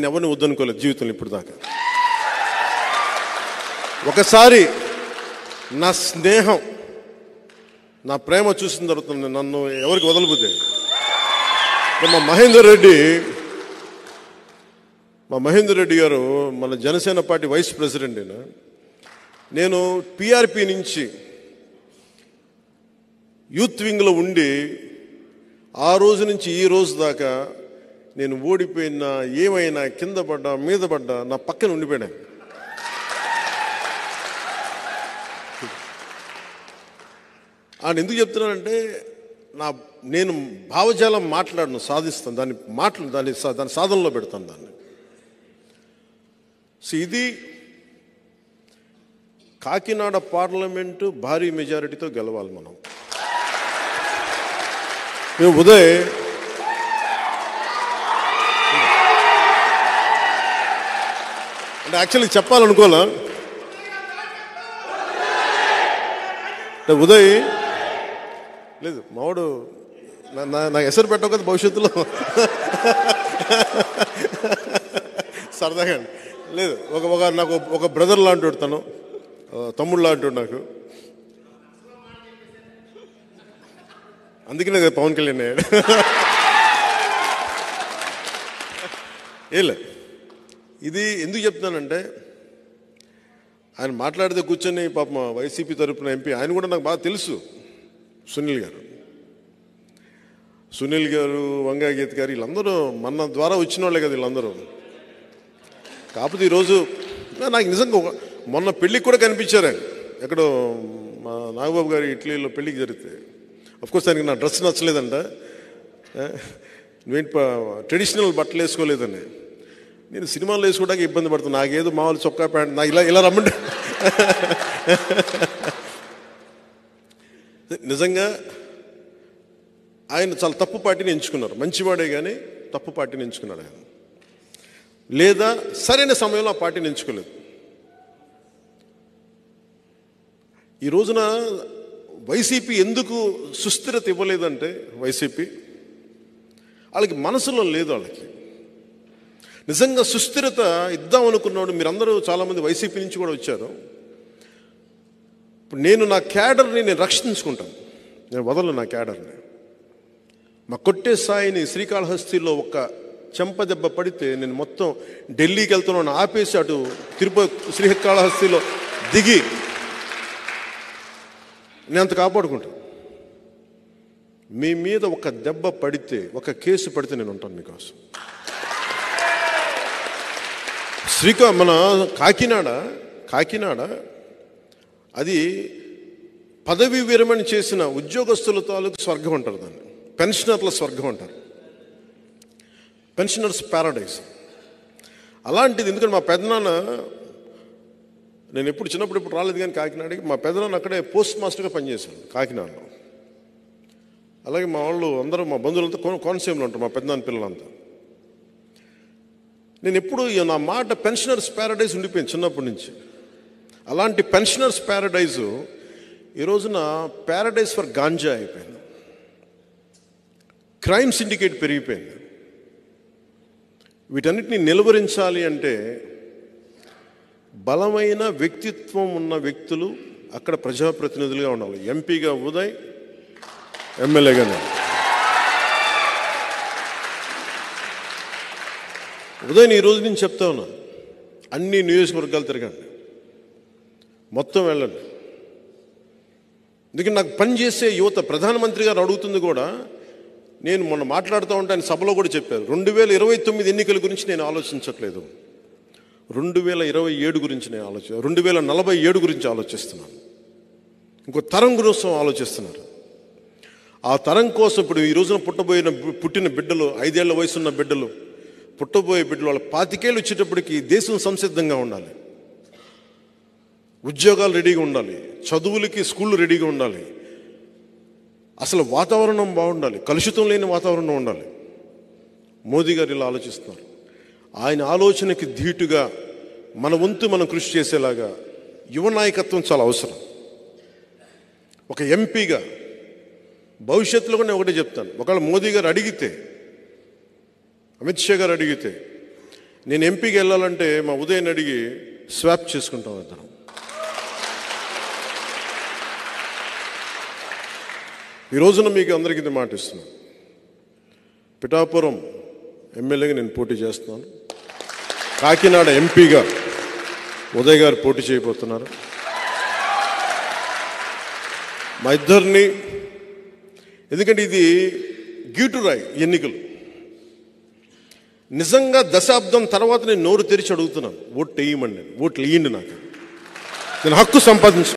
నేను ఎవరిని వద్దనుకోలేదు జీవితంలో ఇప్పుడు దాకా. ఒకసారి నా స్నేహం, నా ప్రేమ చూసిన తర్వాత నన్ను ఎవరికి వదలబోతే మా మహేందర్ రెడ్డి గారు మన జనసేన పార్టీ వైస్ ప్రెసిడెంట్ అయినా, నేను పిఆర్పి నుంచి యూత్ వింగ్లో ఉండి ఆ రోజు నుంచి ఈ రోజు దాకా నేను ఓడిపోయినా ఏమైనా కింద పడ్డా మీద పడ్డా నా పక్కన ఉండిపోయాను. ఆయన ఎందుకు చెప్తున్నానంటే నేను భావజాలం మాట్లాడను, సాధిస్తాను దాన్ని సాధనలో పెడతాను దాన్ని. సో ఇది కాకినాడ పార్లమెంటు భారీ మెజారిటీతో గెలవాలి మనం. ఉదయ్ అంటే యాక్చువల్లీ చెప్పాలనుకోలే, ఉదయ్ లేదు మావాడు నా ఎసరు పెట్టవు కదా భవిష్యత్తులో సరదాగా లేదు. నాకు ఒక బ్రదర్ లాంటి తను, తమ్ముడు లాంటి నాకు. అందుకనే పవన్ కళ్యాణ్ అయ్యాడు. ఏలే ఇది ఎందుకు చెప్తున్నానంటే, ఆయన మాట్లాడితే కూర్చొని పాపం వైసీపీ తరపున ఎంపీ ఆయన కూడా నాకు బాగా తెలుసు, సునీల్ గారు వంగాగీత్ గారు వీళ్ళందరూ మన ద్వారా వచ్చిన వాళ్ళే కదా వీళ్ళందరూ. కాకపోతే ఈరోజు నాకు నిజంగా మొన్న పెళ్ళికి కూడా కనిపించారు ఆయన ఎక్కడో, మా నాగబాబు గారి ఇటలీలో పెళ్ళికి జరిగితే. అఫ్కోర్స్ ఆయనకి నా డ్రెస్ నచ్చలేదంట, నువ్వేంటి ట్రెడిషనల్ బట్టలు వేసుకోలేదని. నేను సినిమాలు వేసుకోవడానికి ఇబ్బంది పడుతున్నాను, నాకేదో మామూలు చొక్కా ప్యాంట్ నాకు ఇలా రమ్మంటే. నిజంగా ఆయన చాలా తప్పు పార్టీని ఎంచుకున్నారు, మంచివాడే కానీ తప్పు పార్టీని ఎంచుకున్నాడు ఆయన. లేదా సరైన సమయంలో ఆ పార్టీని ఎంచుకోలేదు. ఈ రోజున వైసీపీ ఎందుకు సుస్థిరత ఇవ్వలేదంటే, వైసీపీ వాళ్ళకి మనసులో లేదు. వాళ్ళకి నిజంగా సుస్థిరత ఇద్దాం అనుకున్నాడు. మీరందరూ చాలామంది వైసీపీ నుంచి కూడా వచ్చారు. ఇప్పుడు నేను నా క్యాడర్ని నేను రక్షించుకుంటాను, నేను వదలను నా క్యాడర్ని. మా కొట్టే సాయిని శ్రీకాళహస్తిలో ఒక చెంపదెబ్బ పడితే నేను మొత్తం ఢిల్లీకి వెళ్తున్నాను ఆపేసి అటు తిరుపతి శ్రీకాళహస్తిలో దిగి నేను అంత కాపాడుకుంటాను. మీ మీద ఒక దెబ్బ పడితే, ఒక కేసు పడితే నేను ఉంటాను మీకోసం. మన కాకినాడ అది పదవి విరమణ చేసిన ఉద్యోగస్తుల తాలూకు స్వర్గం అంటారు, దాన్ని పెన్షనర్ల స్వర్గం అంటారు, పెన్షనర్స్ ప్యారడైజ్. అలాంటిది. ఎందుకంటే మా పెద్దనాన్న, నేను ఎప్పుడు చిన్నప్పుడు ఇప్పుడు రాలేదు కానీ కాకినాడకి, మా పెద్దనాన్న అక్కడే పోస్ట్ మాస్టర్గా పనిచేశాడు కాకినాడలో. అలాగే మా వాళ్ళు అందరూ, మా బంధువులంతా కోనసీమలో ఉంటారు, మా పెద్దనాన్న పిల్లలంతా. నేను ఎప్పుడు నా మాట పెన్షనర్స్ ప్యారడైజ్ ఉండిపోయింది చిన్నప్పటి నుంచి. అలాంటి పెన్షనర్స్ ప్యారడైజు ఈ రోజున ప్యారడైజ్ ఫర్ గాంజా అయిపోయింది. క్రైమ్ సిండికేట్ పెరిగిపోయింది. వీటన్నిటిని నిలువరించాలి అంటే బలమైన వ్యక్తిత్వం ఉన్న వ్యక్తులు అక్కడ ప్రజాప్రతినిధులుగా ఉండాలి. ఎంపీగా ఉదయ్, ఎమ్మెల్యేగా నేను. ఉదయ్ ఈ రోజు నేను చెప్తా ఉన్నాను, అన్ని నియోజకవర్గాలు తిరగండి, మొత్తం వెళ్ళండి. ఎందుకంటే నాకు పనిచేసే యువత, ప్రధానమంత్రి గారు అడుగుతుంది కూడా, నేను మొన్న మాట్లాడుతూ ఉంటే ఆయన సభలో కూడా చెప్పారు, 2029 ఎన్నికల గురించి నేను ఆలోచించట్లేదు, 2027 గురించి నేను 2047 గురించి ఆలోచిస్తున్నాను. ఇంకో తరం కోసం ఆలోచిస్తున్నారు. ఆ తరం కోసం ఇప్పుడు ఈ రోజున పుట్టిన బిడ్డలు, 5 ఏళ్ల వయసున్న బిడ్డలు, పుట్టబోయే బిడ్డలు, వాళ్ళ 25 ఏళ్ళు వచ్చేటప్పటికి దేశం సంసిద్ధంగా ఉండాలి, ఉద్యోగాలు రెడీగా ఉండాలి, చదువులకి స్కూళ్ళు రెడీగా ఉండాలి, అసలు వాతావరణం బాగుండాలి, కలుషితం లేని వాతావరణం ఉండాలి. మోదీ గారు ఇలా ఆలోచిస్తున్నారు. ఆయన ఆలోచనకి ధీటుగా మన వంతు మనం కృషి చేసేలాగా యువ నాయకత్వం చాలా అవసరం. ఒక ఎంపీగా భవిష్యత్తులో కూడా నేను ఒకటే చెప్తాను, ఒకవేళ మోదీ గారు అడిగితే, అమిత్ షా గారు అడిగితే, నేను ఎంపీకి వెళ్ళాలంటే మా ఉదయం అడిగి స్వాప్ చేసుకుంటాం ఇద్దరం. ఈ రోజున మీకు అందరికీ ఇది మాట ఇస్తున్నాను. పిఠాపురం ఎమ్మెల్యేగా నేను పోటీ చేస్తున్నాను. కాకినాడ ఎంపీగా ఉదయ్ గారు పోటీ చేయబోతున్నారు. మా ఇద్దరిని, ఎందుకంటే ఇది గీటురాయి ఎన్నికలు. నిజంగా దశాబ్దం తర్వాత నేను నోరు తెరిచి అడుగుతున్నాను, ఓట్లు వేయమండి, ఓట్లు వేయండి, నాకు నేను హక్కు సంపాదించు.